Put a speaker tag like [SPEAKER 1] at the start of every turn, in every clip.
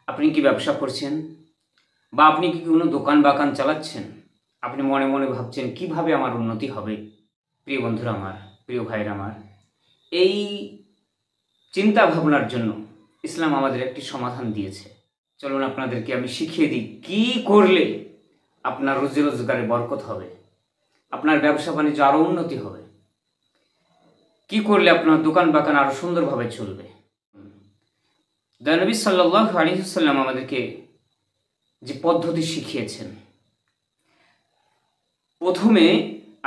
[SPEAKER 1] আপনি কি ব্যবসা করছেন বা আপনি কি কোনো দোকান বাগান চালাচ্ছেন? আপনি মনে মনে ভাবছেন কিভাবে আমার উন্নতি হবে? প্রিয় বন্ধুরা আমার, প্রিয় ভাইরা আমার, এই চিন্তা ভাবনার জন্য ইসলাম আমাদের একটি সমাধান দিয়েছে। চলুন আপনাদেরকে আমি শিখিয়ে দিই কি করলে আপনার রুজি রোজগারে বরকত হবে, আপনার ব্যবসা বাণিজ্য আরও উন্নতি হবে, কি করলে আপনার দোকান বাগান আরও সুন্দরভাবে চলবে। দয়ানবী সাল্লাল্লাহু আলাইহি ওয়াসাল্লাম আমাদেরকে যে পদ্ধতি শিখিয়েছেন, প্রথমে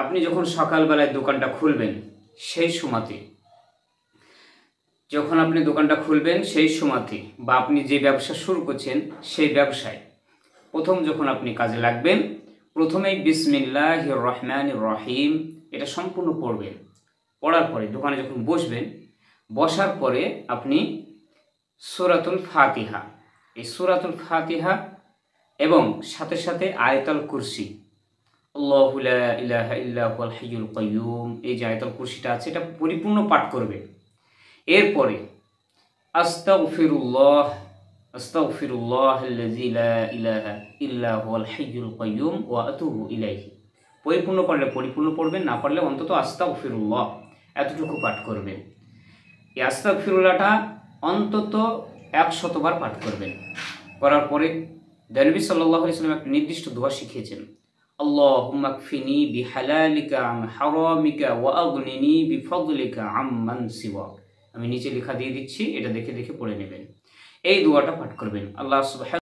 [SPEAKER 1] আপনি যখন সকালবেলায় দোকানটা খুলবেন সেই সময়তে, বা আপনি যে ব্যবসা শুরু করছেন সেই ব্যবসায় প্রথম যখন আপনি কাজে লাগবেন, প্রথমেই বিসমিল্লাহির রহমানির রহিম এটা সম্পূর্ণ পড়বেন। পড়ার পরে দোকানে যখন বসবেন, বসার পরে আপনি সূরাতুল ফাতিহা, এই সূরাতুল ফাতিহা এবং সাথে সাথে আয়াতুল কুরসি, আল্লাহু লা ইলাহা ইল্লা হুয়াল হাইয়ুল কাইয়্যুম, এই যে আয়াতুল কুরসিটা আছে এটা পরিপূর্ণ পাঠ করবেন। এরপরে আস্তাগফিরুল্লাহ আস্তাগফিরুল্লাহাল্লাযী লা ইলাহা ইল্লা হুয়াল হাইয়ুল কাইয়্যুম ওয়া আতুবু ইলাইহি, পরিপূর্ণ পারলে পরিপূর্ণ পড়বেন, না পারলে অন্তত আস্তাগফিরুল্লাহ এতটুকু পাঠ করবেন। এই আস্তাগফিরুল্লাহটা অন্তত 100 বার পাঠ করবেন। করার পরে নবী সাল্লাল্লাহু আলাইহি ওয়াসাল্লাম একটা নির্দিষ্ট দোয়া শিখিয়েছেন, আল্লাহুম্মা কফিনি বিহালালিকা আন হারামিকা ওয়া আগনিনি বিফদলিকা আম্মান সিওয়াক। আমি নিচে লেখা দিয়ে দিচ্ছি, এটা দেখে দেখে পড়ে নেবেন। এই দোয়াটা পাঠ করবেন। আল্লাহ সুবহানাহু